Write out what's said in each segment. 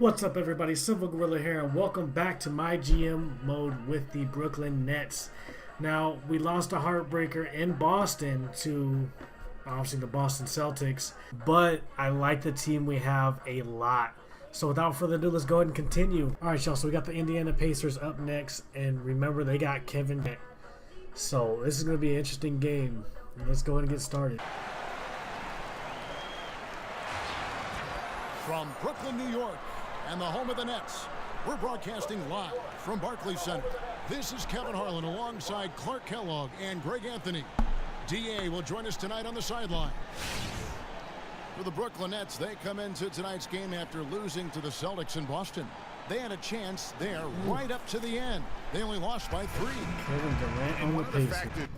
What's up, everybody? CivILL here, and welcome back to my GM mode with the Brooklyn Nets. Now, we lost a heartbreaker in Boston to, obviously, the Boston Celtics, but I like the team we have a lot. So without further ado, let's go ahead and continue. All right, y'all, so we got the Indiana Pacers up next, and remember, they got Kevin Durant. So this is going to be an interesting game. Let's go ahead and get started. From Brooklyn, New York, and the home of the Nets, we're broadcasting live from Barclays Center. This is Kevin Harlan alongside Clark Kellogg and Greg Anthony. DA will join us tonight on the sideline. For the Brooklyn Nets, they come into tonight's game after losing to the Celtics in Boston. They had a chance there right up to the end. They only lost by 3. Kevin Durant on the Pacers.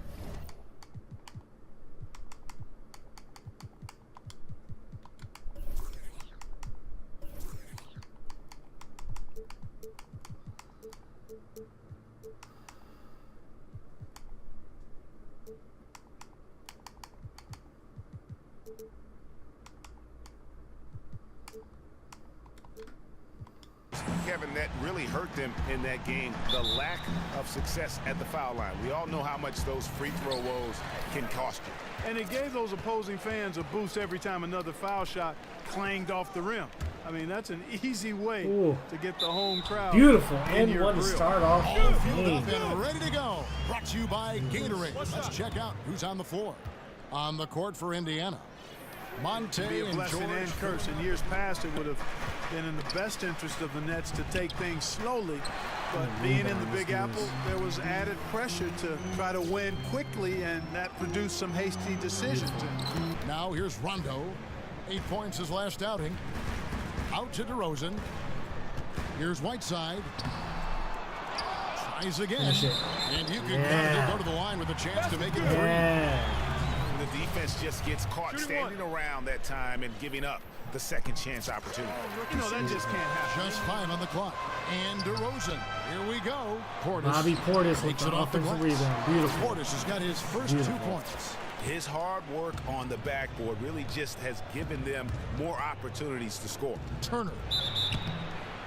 Kevin, that really hurt them in that game, the lack of success at the foul line. We all know how much those free throw woes can cost you. And it gave those opposing fans a boost every time another foul shot clanged off the rim. I mean, that's an easy way to get the home crowd. Beautiful, and one to start off the game. And ready to go. Brought to you by Gatorade. Let's check out who's on the floor. On the court for Indiana, Monte Be a and blessing George. and curse. In years past, it would have been in the best interest of the Nets to take things slowly. But being in the Big Apple, there was added pressure to try to win quickly, and that produced some hasty decisions. Now here's Rondo. 8 points his last outing. Out to DeRozan. Here's Whiteside. Tries again. And you can go to the line with a chance to make it 3. The defense just gets caught standing around that time and giving up the second chance opportunity. You know, that just can't happen. Just 5 on the clock. And DeRozan. Here we go. Bobby Portis with the offensive rebound. Beautiful. Portis has got his first 2 points. His hard work on the backboard really just has given them more opportunities to score. Turner.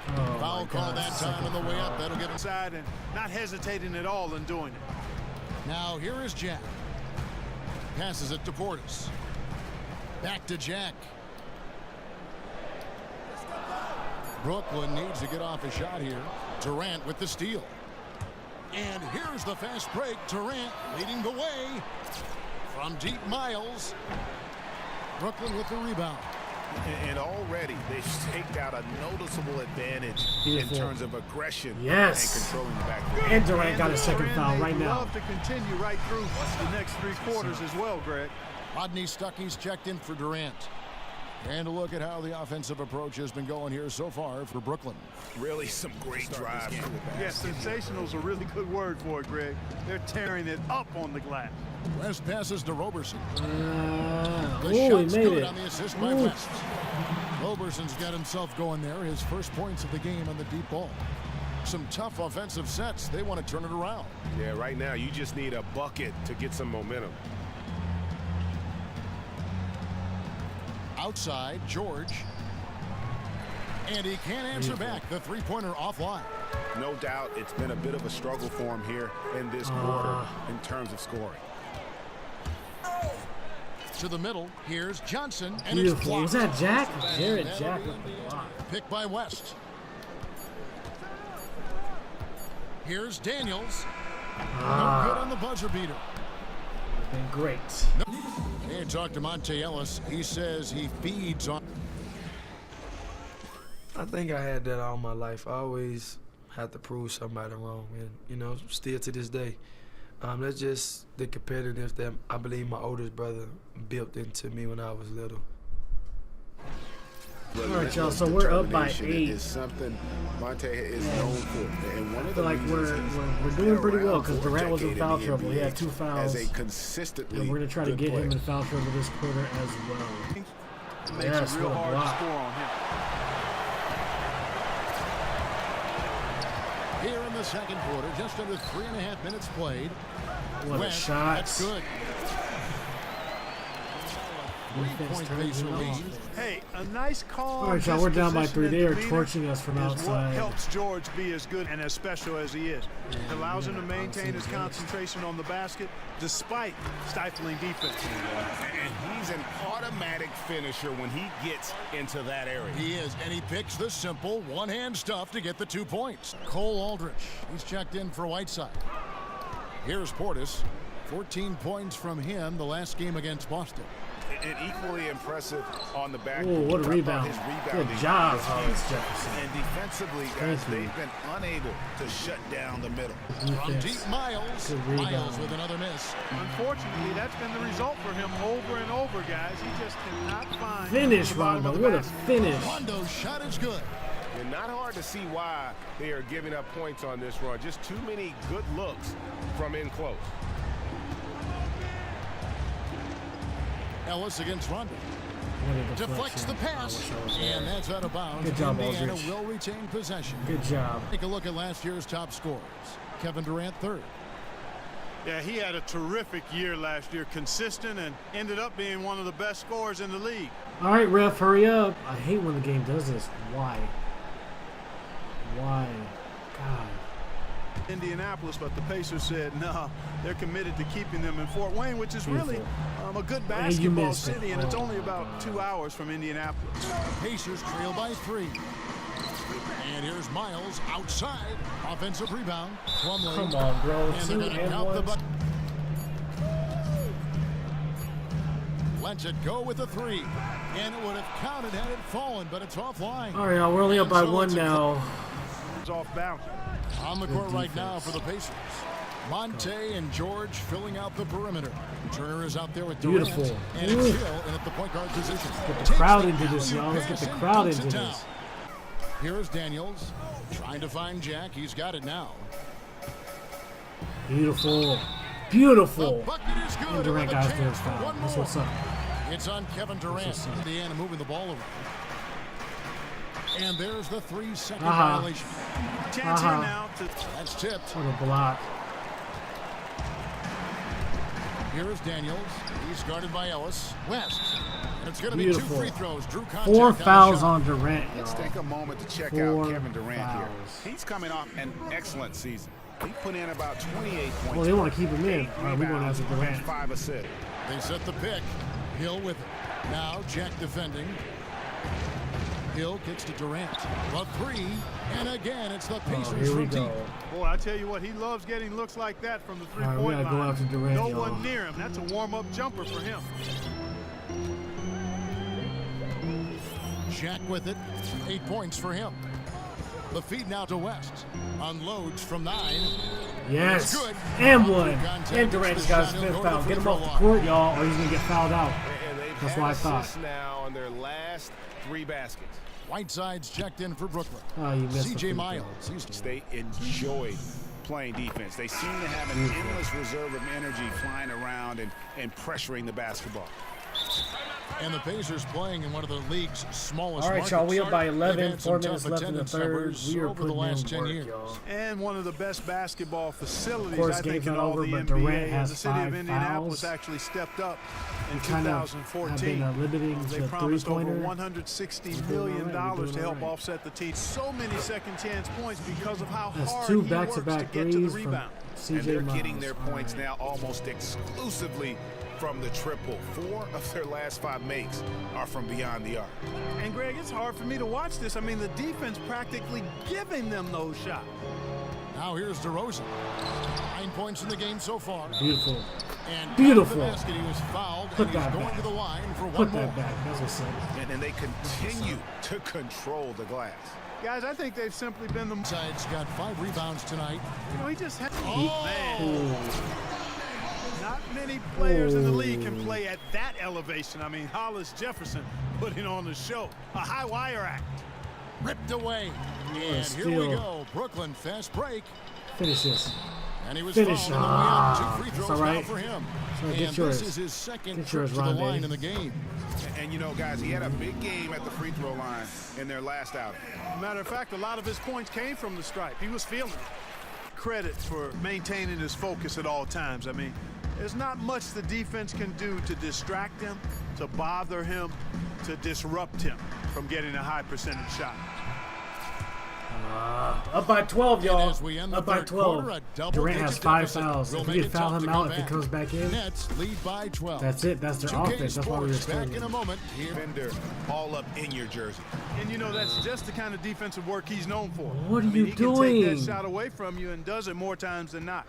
Oh, Foul call that time on the way up. That'll get Inside and not hesitating at all in doing it. Now here is Jack. Passes it to Portis. Back to Jack. Brooklyn needs to get off a shot here. Durant with the steal. And here's the fast break. Durant leading the way from deep miles. Brooklyn with the rebound. And already they've staked out a noticeable advantage in terms of aggression and controlling the backcourt. And Durant got a second foul right now. Love to continue right through the next 3 quarters as well, Greg. Rodney Stuckey's checked in for Durant. And a look at how the offensive approach has been going here so far for Brooklyn. Really some great drives. Yes, sensational is a really good word for it, Greg. They're tearing it up on the glass. West passes to Roberson. He The shot's made good it. on the assist by West. Roberson's got himself going there. His first points of the game on the deep ball. Some tough offensive sets. They want to turn it around. Yeah, right now you just need a bucket to get some momentum. Outside, George. And he can't answer back. The three-pointer offline. No doubt it's been a bit of a struggle for him here in this quarter in terms of scoring. To the middle, here's Johnson. And Beautiful. it's blocked. Was that Jack? Jared Jack with the block. Picked by West. Here's Daniels. No good on the buzzer beater. Been great. Hey, talk to Monte Ellis. He says he feeds on. I think I had that all my life. I always had to prove somebody wrong, and you know, still to this day. That's just the competitiveness that I believe my oldest brother built into me when I was little. All right, y'all. So we're up by 8. Is something Monte is known for, and one I of feel the like we're doing pretty well because Durant was in foul trouble. He had 2 fouls. As a consistently And we're gonna try to get him in foul trouble this quarter as well. It makes it real hard to score on him. Here in the second quarter, just under 3.5 minutes played. What a West, shot. that's good. 3-point pace lead. Hey, a nice calm. All right, y'all, we're down by 3. They are demeanor torching us from is outside. what helps George be as good and as special as he is. It allows him to maintain his concentration on the basket despite stifling defense. And he's an automatic finisher when he gets into that area. He is, and he picks the simple one-hand stuff to get the 2 points. Cole Aldrich, he's checked in for Whiteside. Here's Portis. 14 points from him the last game against Boston. And equally impressive on the back. Oh, what a rebound. His Good job, Hollis Jefferson. And defensively, guys, they've been unable to shut down the middle. From deep, Miles. Miles with another miss. Unfortunately, that's been the result for him over and over, guys. He just cannot find Finish, the bottom Rondo. of the What a basket. finish. Rondo's shot is good. And not hard to see why they are giving up points on this run. Just too many good looks from in close. Ellis against Rondo. What a Deflects the deflection. pass, I wish I was and there. that's out of bounds. Good job, Indiana Aldridge. will retain possession. Good job. Take a look at last year's top scorers. Kevin Durant, 3rd. Yeah, he had a terrific year last year, consistent, and ended up being one of the best scorers in the league. All right, ref, hurry up. I hate when the game does this. Why? Why? God. Indianapolis, but the Pacers said no, they're committed to keeping them in Fort Wayne, which is really a good basketball missed it. city, and it's Oh, only about 2 hours from Indianapolis. Pacers trail by 3. And here's Miles outside. Offensive rebound. Plumlee. Come on, bro. And they're 2 going to and count the 1. bucket. Lets it go with a 3. And it would have counted had it fallen, but it's offline. All right, y'all, we're only up by 1 now. It's off bounds. On the court right now for the Pacers. Monte and George filling out the perimeter. Turner is out there with Durant. Beautiful. And it's Hill in at the point guard position. Get the crowd into this, y'all. Let's get the crowd into this. Here's Daniels trying to find Jack. He's got it now. Beautiful. The Beautiful. bucket is good. And Durant He'll have got a his chance first for foul. one That's more. what's up. It's on Kevin Durant. what's up. Indiana moving the ball around. And there's the 3-second Uh-huh. violation. Chance here now to That's tipped. What a block. Here is Daniels. He's guarded by Ellis. West. And it's going to be Beautiful. 2 free throws. Drew contact 4 on the fouls shot. on Durant, Let's y'all. take a moment to check 4 out Kevin Durant fouls. here. He's coming off an excellent season. He put in about 28 points. Well, they want to keep him in. 8 All right, we're going rebounds, after Durant. 5 assists. They set the pick. Hill with it. Now Jack defending. Hill kicks to Durant. The 3. And again, it's the Oh, Pacers here we from go. deep. boy, I tell you what, he loves getting looks like that from the All right, we three-point gotta go line. after Durant, No y'all. one near him. That's a warm-up jumper for him. Jack with it. 8 points for him. The feed now to West. Unloads from 9. Yes. It's good. And 1. Contact. And Durant's got his Shot, he'll 5th go to foul. the Get him free off the throw court, y'all, or he's going to get fouled out. And they've That's had what I thought. assists now on their last 3 baskets. Whiteside's checked in for Brooklyn. Oh, you missed the free C.J. throw. Miles. He's They enjoy playing defense. They seem to have an endless reserve of energy flying around and pressuring the basketball. And the Pacers playing in one of the league's smallest All right, markets. y'all, we up by They've 11, had 4 some minutes tough left in the attendance third. numbers We are over putting the last in 10 work, years. y'all. And one of the best basketball facilities, Of course, I think, game's in not all over, the but NBA. Durant has the city 5 of Indianapolis fouls. actually stepped up in Kind of have 2014. been limiting They the promised over three-pointer. $160 We're doing million all right. We're to doing help all right. offset the team. So many second chance points because of how That's hard 2 he works to back-to-back get to the threes from rebound. And C.J. they're Miles. getting their All points right. now almost exclusively from the triple. 4 of their last 5 makes are from beyond the arc. And Greg, it's hard for me to watch this. I mean, the defense practically giving them those shots. Now here's DeRozan. 9 points in the game so far. Beautiful. And Beautiful. at the basket, he was fouled, Put and he's that going back. to the line for Put one more. that back. That's what's up. And they continue to control the glass. Guys, I think they've simply been the... Side's got 5 rebounds tonight. You know, he just had... Oh! Man. Not many players in the league can play at that elevation. I mean, Hollis Jefferson putting on the show. A high wire act. Ripped away. And here we steal. go. Brooklyn fast break. Finish this. And he was Finish. fouled on the way out. 2 free That's throws all now right. for him. So And get yours. this is his second Get trip yours, to the Ron line Day. in the game. And you know, guys, he had a big game at the free throw line in their last outing. Matter of fact, a lot of his points came from the stripe. He was feeling it. Credit for maintaining his focus at all times. I mean, There's not much the defense can do to distract him, to bother him, to disrupt him from getting a high percentage shot. Up by 12, y'all. As we end the Up by third 12. quarter, a Durant has double-digit 5 deficit fouls. will If make we it could foul tough him to out, come if he back. comes back in, Nets lead by 12. that's it. That's their 2K offense. That's why we were Sports back in a struggling. moment here. Defender all up in your jersey. And you know, that's just the kind of defensive work he's known for. What are I mean, you he can take that doing? shot away from you and does it more times than not.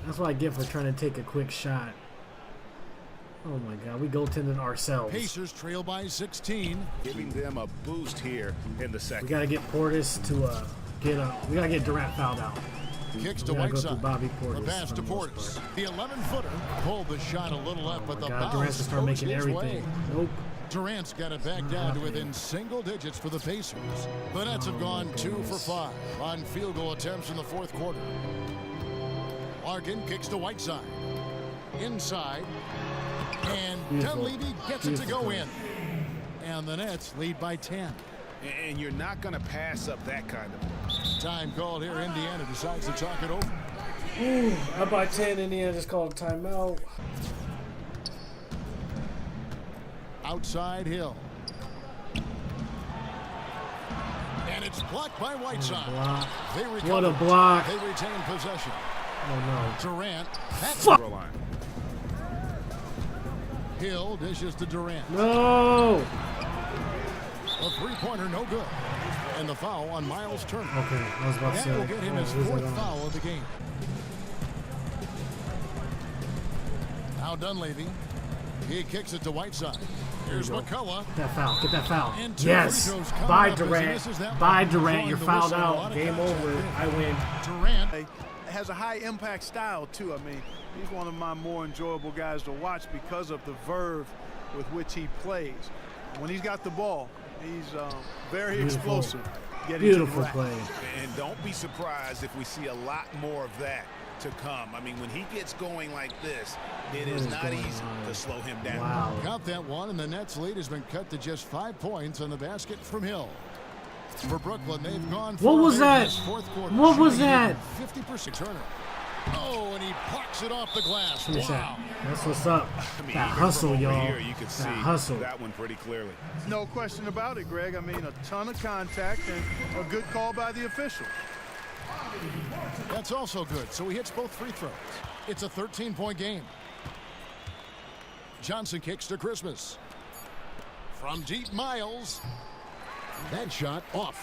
That's what I get for trying to take a quick shot. Oh my God, we goaltended ourselves. Pacers trail by 16. Giving them a boost here in the We second. gotta get Portis to we gotta get Durant fouled out. Kicks to We gotta go through Whiteside. Bobby The Portis. pass for to the most Portis. part. The 11-footer pulled the shot a little up, but the God, Durant bounce to start goes making his everything. way. Nope. Durant's got it back down to within single digits for the Pacers. The Nets have gone 2 for 5 on field goal attempts in the fourth quarter. Larkin kicks to Whiteside. Inside. And Beautiful. Dunleavy gets it to Beautiful go play. in. And the Nets lead by 10. And you're not going to pass up that kind of. Time called here. Indiana decides to talk it over. Ooh, up by 10. Indiana just called a timeout. Outside Hill. And it's blocked by Whiteside. Block. They recover. What a block. They retain possession. Oh no. Durant. That's Fuck. Line. Hill dishes to Durant. No. A three-pointer, no good. And the foul on Miles Turner. Okay, I was about to That say. will get him oh, his who's that 4th on? foul of the game. Now Dunleavy. He kicks it to Whiteside. Here's There you go. McCullough. Get that foul. Get that foul. And 2 Yes. free throws coming By up as he Durant. misses that By one. Durant. Blowing You're the fouled whistle, a lot out. of Game contact over. there. I win. Durant. He has a high impact style too. I mean, he's one of my more enjoyable guys to watch because of the verve with which he plays. When he's got the ball, he's very Beautiful. explosive. Getting to the Beautiful rack. play. And don't be surprised if we see a lot more of that to come. I mean, when he gets going like this, it is is not going easy on? to slow him down. Wow. Got that one, and the Nets lead has been cut to just 5 points on the basket from Hill. For Brooklyn, they've gone What was that? Fourth quarter, What was shooting that? 50% Turner. Oh, and he blocks it off the glass. Finish Wow. that. That's what's up. I mean, That even hustle, from over y'all. here, you can see That hustle. that one pretty clearly. No question about it, Greg. I mean, a ton of contact and a good call by the official. That's also good. So he hits both free throws. It's a 13-point game. Johnson kicks to Christmas. From deep, Miles. That shot off.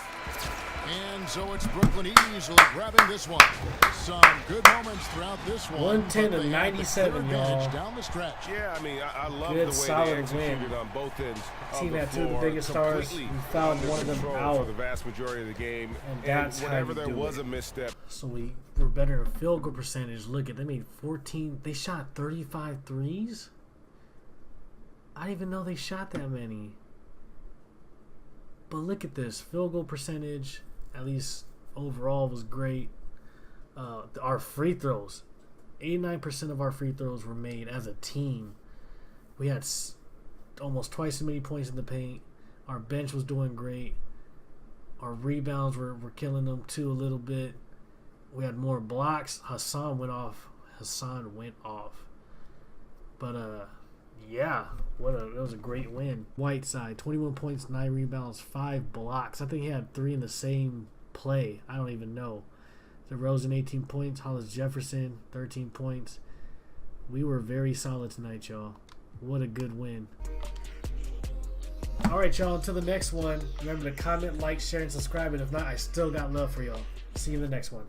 And so it's Brooklyn easily grabbing this one. Some good moments throughout this one. 110 but to they have the 97, clear advantage y'all. down the stretch. Yeah, I mean, I love Good, the way solid they executed win. on both ends of Team the had two of the floor. biggest stars. Completely We fouled under one of them control out. for the vast majority of the game. And that's how whenever you there do was it. a misstep, So we were better at field goal percentage. Look at, they made 14. They shot 35 threes. I didn't even know they shot that many. But look at this. Field goal percentage, at least overall, was great. Our free throws, 89% of our free throws were made as a team. We had almost twice as many points in the paint. Our bench was doing great. Our rebounds were killing them too a little bit. We had more blocks. Hassan went off. But yeah, it was a great win. Whiteside, 21 points, 9 rebounds, 5 blocks. I think he had 3 in the same play. I don't even know. DeRozan, 18 points. Hollis Jefferson, 13 points. We were very solid tonight, y'all. What a good win. All right, y'all, until the next one, remember to comment, like, share, and subscribe. And if not, I still got love for y'all. See you in the next one.